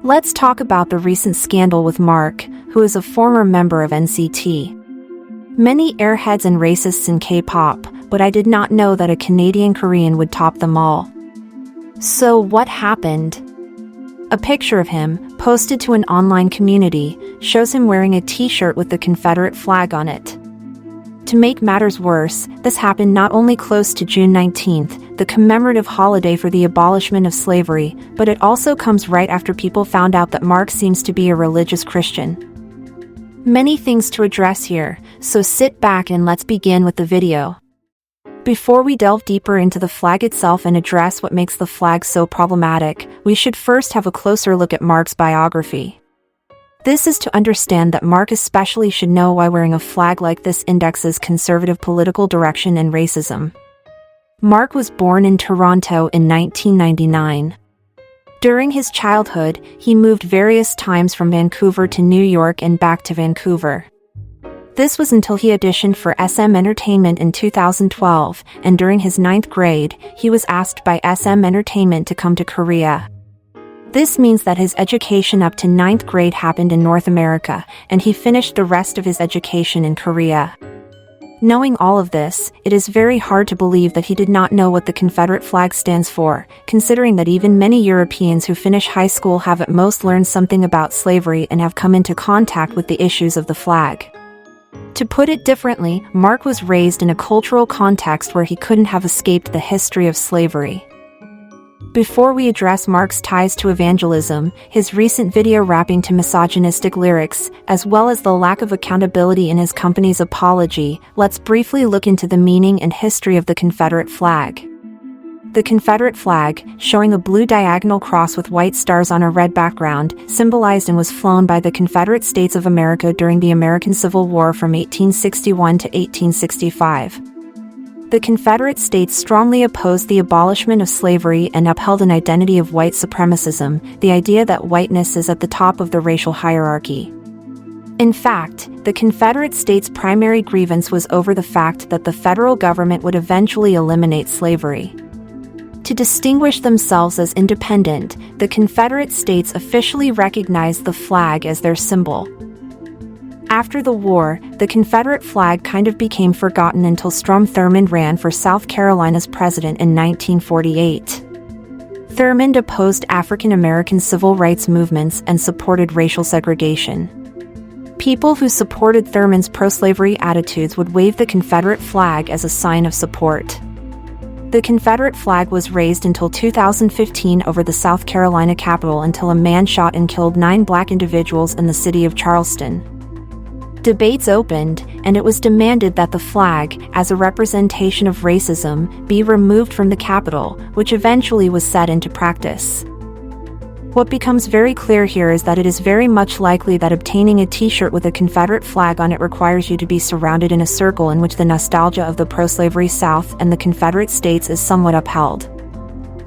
Let's talk about the recent scandal with Mark, who is a former member of NCT. Many airheads and racists in K-pop, but I did not know that a Canadian Korean would top them all. So what happened? A picture of him, posted to an online community, shows him wearing a t-shirt with the Confederate flag on it. To make matters worse, this happened not only close to June 19th, the commemorative holiday for the abolishment of slavery, but it also comes right after people found out that Mark seems to be a religious Christian. Many things to address here, so sit back and let's begin with the video. Before we delve deeper into the flag itself and address what makes the flag so problematic, we should first have a closer look at Mark's biography. This is to understand that Mark especially should know why wearing a flag like this indexes conservative political direction and racism. Mark was born in Toronto in 1999. During his childhood, he moved various times from Vancouver to New York and back to Vancouver. This was until he auditioned for SM Entertainment in 2012, and during his 9th grade, he was asked by SM Entertainment to come to Korea. This means that his education up to 9th grade happened in North America, and he finished the rest of his education in Korea. Knowing all of this, it is very hard to believe that he did not know what the Confederate flag stands for, considering that even many Europeans who finish high school have at most learned something about slavery and have come into contact with the issues of the flag. To put it differently, Mark was raised in a cultural context where he couldn't have escaped the history of slavery. Before we address Mark's ties to evangelism, his recent video rapping to misogynistic lyrics, as well as the lack of accountability in his company's apology, let's briefly look into the meaning and history of the Confederate flag. The Confederate flag, showing a blue diagonal cross with white stars on a red background, symbolized and was flown by the Confederate States of America during the American Civil War from 1861 to 1865. The Confederate States strongly opposed the abolishment of slavery and upheld an identity of white supremacism, the idea that whiteness is at the top of the racial hierarchy. In fact, the Confederate States' primary grievance was over the fact that the federal government would eventually eliminate slavery. To distinguish themselves as independent, the Confederate States officially recognized the flag as their symbol. After the war, the Confederate flag kind of became forgotten until Strom Thurmond ran for South Carolina's president in 1948. Thurmond opposed African American civil rights movements and supported racial segregation. People who supported Thurmond's pro-slavery attitudes would wave the Confederate flag as a sign of support. The Confederate flag was raised until 2015 over the South Carolina Capitol until a man shot and killed 9 black individuals in the city of Charleston. Debates opened, and it was demanded that the flag, as a representation of racism, be removed from the Capitol, which eventually was set into practice. What becomes very clear here is that it is very much likely that obtaining a t-shirt with a Confederate flag on it requires you to be surrounded in a circle in which the nostalgia of the pro-slavery South and the Confederate States is somewhat upheld.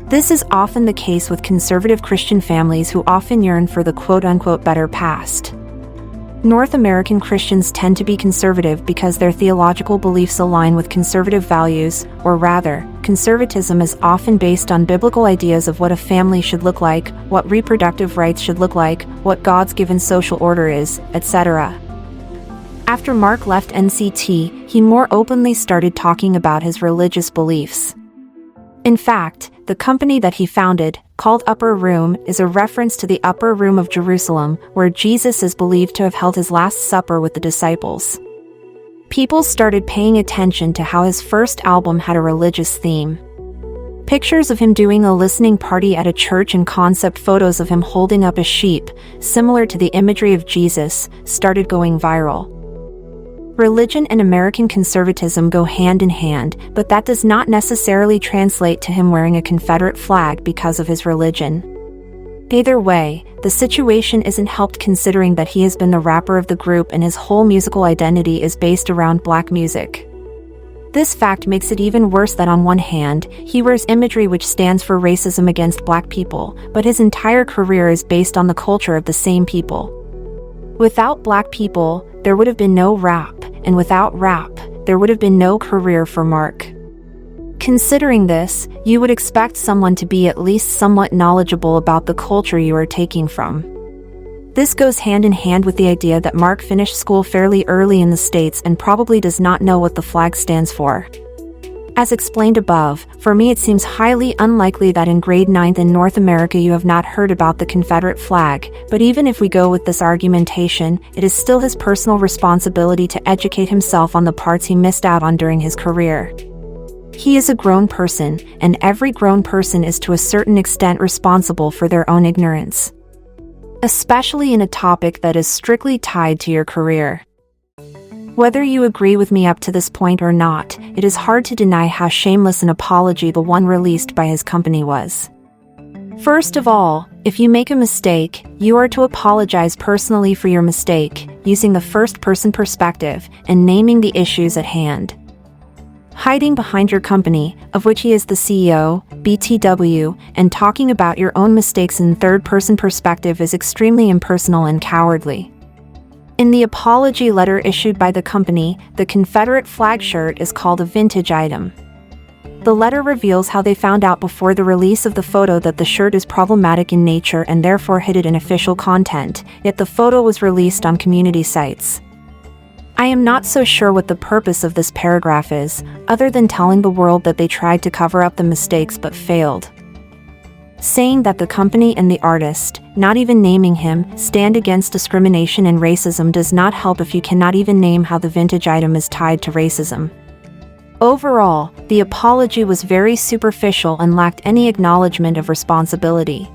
This is often the case with conservative Christian families who often yearn for the quote-unquote better past. North American Christians tend to be conservative because their theological beliefs align with conservative values, or rather, conservatism is often based on biblical ideas of what a family should look like, what reproductive rights should look like, what God's given social order is, etc. After Mark left NCT, he more openly started talking about his religious beliefs. In fact, the company that he founded, called Upper Room, is a reference to the Upper Room of Jerusalem, where Jesus is believed to have held his Last Supper with the disciples. People started paying attention to how his first album had a religious theme. Pictures of him doing a listening party at a church and concept photos of him holding up a sheep, similar to the imagery of Jesus, started going viral. Religion and American conservatism go hand in hand, but that does not necessarily translate to him wearing a Confederate flag because of his religion. Either way, the situation isn't helped considering that he has been the rapper of the group and his whole musical identity is based around black music. This fact makes it even worse that on one hand, he wears imagery which stands for racism against black people, but his entire career is based on the culture of the same people. Without black people, there would have been no rap, and without rap, there would have been no career for Mark. Considering this, you would expect someone to be at least somewhat knowledgeable about the culture you are taking from. This goes hand in hand with the idea that Mark finished school fairly early in the States and probably does not know what the flag stands for. As explained above, for me it seems highly unlikely that in grade 9th in North America you have not heard about the Confederate flag, but even if we go with this argumentation, it is still his personal responsibility to educate himself on the parts he missed out on during his career. He is a grown person, and every grown person is to a certain extent responsible for their own ignorance, especially in a topic that is strictly tied to your career. Whether you agree with me up to this point or not, it is hard to deny how shameless an apology the one released by his company was. First of all, if you make a mistake, you are to apologize personally for your mistake, using the first-person perspective and naming the issues at hand. Hiding behind your company, of which he is the CEO, BTW, and talking about your own mistakes in third-person perspective is extremely impersonal and cowardly. In the apology letter issued by the company, the Confederate flag shirt is called a vintage item. The letter reveals how they found out before the release of the photo that the shirt is problematic in nature and therefore hid it in official content, yet the photo was released on community sites. I am not so sure what the purpose of this paragraph is, other than telling the world that they tried to cover up the mistakes but failed. Saying that the company and the artist, not even naming him, stand against discrimination and racism does not help if you cannot even name how the vintage item is tied to racism. Overall, the apology was very superficial and lacked any acknowledgement of responsibility.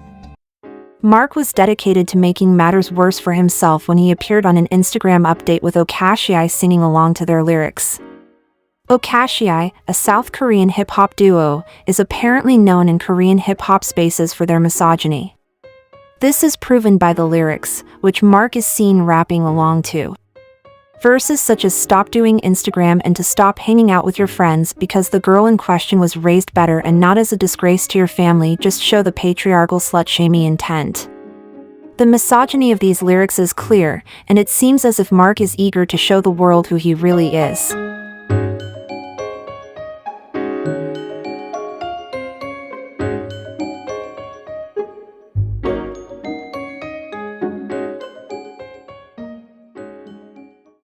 Mark was dedicated to making matters worse for himself when he appeared on an Instagram update with Okashii singing along to their lyrics. Okashii, a South Korean hip-hop duo, is apparently known in Korean hip-hop spaces for their misogyny. This is proven by the lyrics, which Mark is seen rapping along to. Verses such as "stop doing Instagram" and "to stop hanging out with your friends because the girl in question was raised better and not as a disgrace to your family" just show the patriarchal slut-shaming intent. The misogyny of these lyrics is clear, and it seems as if Mark is eager to show the world who he really is.